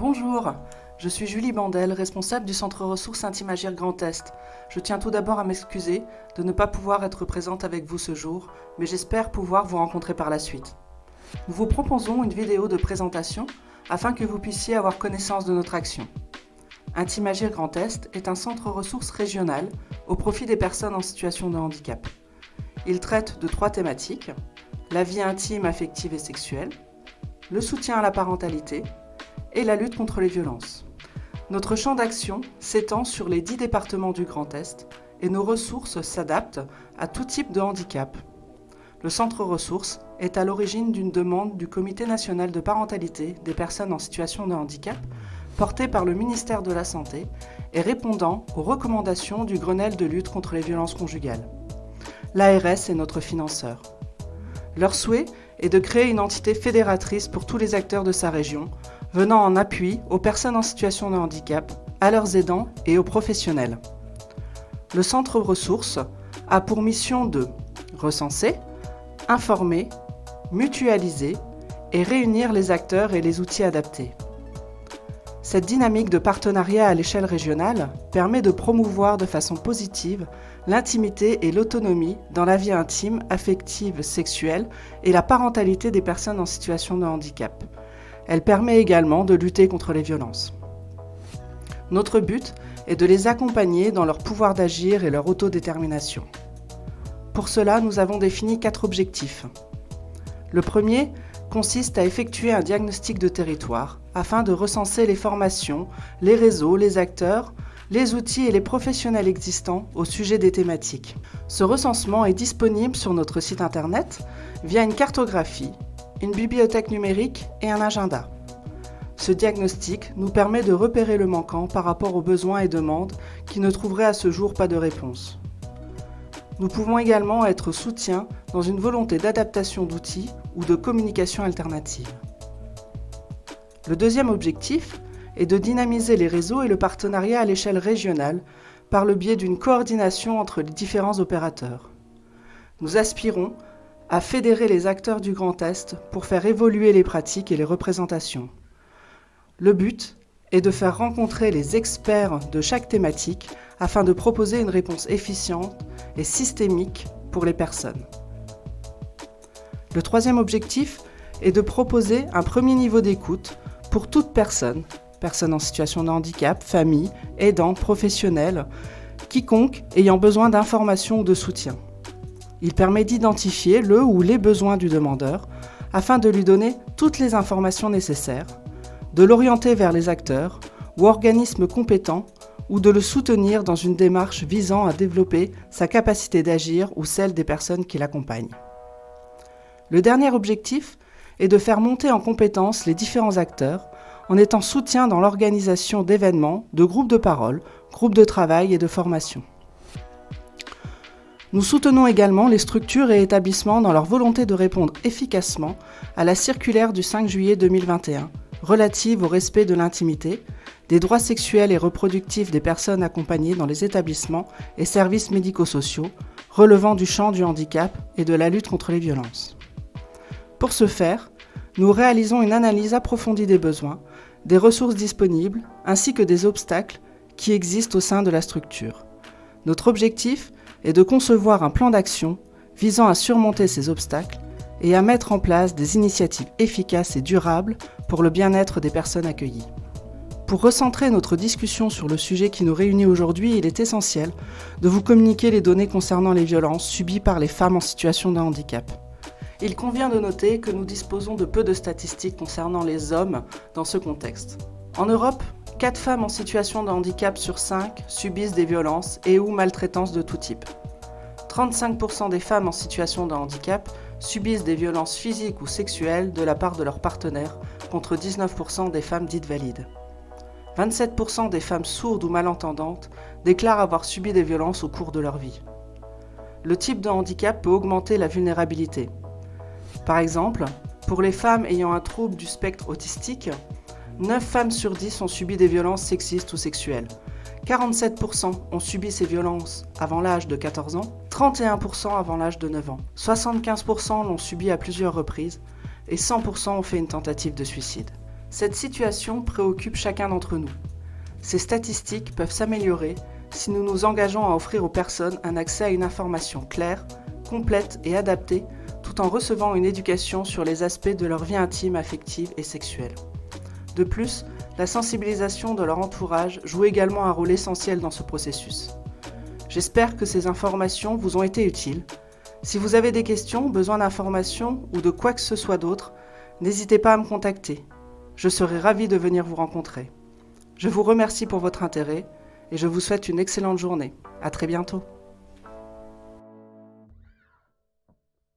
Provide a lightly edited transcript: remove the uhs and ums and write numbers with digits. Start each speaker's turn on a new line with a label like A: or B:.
A: Bonjour, je suis Julie Bandel, responsable du Centre Ressources Intim'Agir Grand Est. Je tiens tout d'abord à m'excuser de ne pas pouvoir être présente avec vous ce jour, mais j'espère pouvoir vous rencontrer par la suite. Nous vous proposons une vidéo de présentation afin que vous puissiez avoir connaissance de notre action. Intim'Agir Grand Est est un centre ressources régional au profit des personnes en situation de handicap. Il traite de 3 thématiques: la vie intime, affective et sexuelle, le soutien à la parentalité et la lutte contre les violences. Notre champ d'action s'étend sur les 10 départements du Grand Est et nos ressources s'adaptent à tout type de handicap. Le centre ressources est à l'origine d'une demande du Comité national de parentalité des personnes en situation de handicap portée par le ministère de la Santé et répondant aux recommandations du Grenelle de lutte contre les violences conjugales. L'ARS est notre financeur. Leur souhait est de créer une entité fédératrice pour tous les acteurs de sa région, venant en appui aux personnes en situation de handicap, à leurs aidants et aux professionnels. Le centre ressources a pour mission de recenser, informer, mutualiser et réunir les acteurs et les outils adaptés. Cette dynamique de partenariat à l'échelle régionale permet de promouvoir de façon positive l'intimité et l'autonomie dans la vie intime, affective, sexuelle et la parentalité des personnes en situation de handicap. Elle permet également de lutter contre les violences. Notre but est de les accompagner dans leur pouvoir d'agir et leur autodétermination. Pour cela, nous avons défini 4 objectifs. Le premier consiste à effectuer un diagnostic de territoire afin de recenser les formations, les réseaux, les acteurs, les outils et les professionnels existants au sujet des thématiques. Ce recensement est disponible sur notre site internet via une cartographie, une bibliothèque numérique et un agenda. Ce diagnostic nous permet de repérer le manquant par rapport aux besoins et demandes qui ne trouveraient à ce jour pas de réponse. Nous pouvons également être soutien dans une volonté d'adaptation d'outils ou de communication alternative. Le deuxième objectif est de dynamiser les réseaux et le partenariat à l'échelle régionale par le biais d'une coordination entre les différents opérateurs. Nous aspirons à fédérer les acteurs du Grand Est pour faire évoluer les pratiques et les représentations. Le but est de faire rencontrer les experts de chaque thématique afin de proposer une réponse efficiente et systémique pour les personnes. Le troisième objectif est de proposer un premier niveau d'écoute pour toute personne en situation de handicap, famille, aidant, professionnel, quiconque ayant besoin d'informations ou de soutien. Il permet d'identifier le ou les besoins du demandeur afin de lui donner toutes les informations nécessaires, de l'orienter vers les acteurs ou organismes compétents ou de le soutenir dans une démarche visant à développer sa capacité d'agir ou celle des personnes qui l'accompagnent. Le dernier objectif est de faire monter en compétence les différents acteurs en étant soutien dans l'organisation d'événements, de groupes de parole, groupes de travail et de formation. Nous soutenons également les structures et établissements dans leur volonté de répondre efficacement à la circulaire du 5 juillet 2021 relative au respect de l'intimité, des droits sexuels et reproductifs des personnes accompagnées dans les établissements et services médico-sociaux relevant du champ du handicap et de la lutte contre les violences. Pour ce faire, nous réalisons une analyse approfondie des besoins, des ressources disponibles ainsi que des obstacles qui existent au sein de la structure. Notre objectif est de concevoir un plan d'action visant à surmonter ces obstacles et à mettre en place des initiatives efficaces et durables pour le bien-être des personnes accueillies. Pour recentrer notre discussion sur le sujet qui nous réunit aujourd'hui, il est essentiel de vous communiquer les données concernant les violences subies par les femmes en situation de handicap. Il convient de noter que nous disposons de peu de statistiques concernant les hommes dans ce contexte. En Europe, 4 femmes en situation de handicap sur 5 subissent des violences et ou maltraitances de tout type. 35% des femmes en situation de handicap subissent des violences physiques ou sexuelles de la part de leurs partenaires, contre 19% des femmes dites valides. 27% des femmes sourdes ou malentendantes déclarent avoir subi des violences au cours de leur vie. Le type de handicap peut augmenter la vulnérabilité. Par exemple, pour les femmes ayant un trouble du spectre autistique, 9 femmes sur 10 ont subi des violences sexistes ou sexuelles. 47% ont subi ces violences avant l'âge de 14 ans, 31% avant l'âge de 9 ans, 75% l'ont subi à plusieurs reprises et 100% ont fait une tentative de suicide. Cette situation préoccupe chacun d'entre nous. Ces statistiques peuvent s'améliorer si nous nous engageons à offrir aux personnes un accès à une information claire, complète et adaptée, tout en recevant une éducation sur les aspects de leur vie intime, affective et sexuelle. De plus, la sensibilisation de leur entourage joue également un rôle essentiel dans ce processus. J'espère que ces informations vous ont été utiles. Si vous avez des questions, besoin d'informations ou de quoi que ce soit d'autre, n'hésitez pas à me contacter. Je serai ravie de venir vous rencontrer. Je vous remercie pour votre intérêt et je vous souhaite une excellente journée. À très bientôt.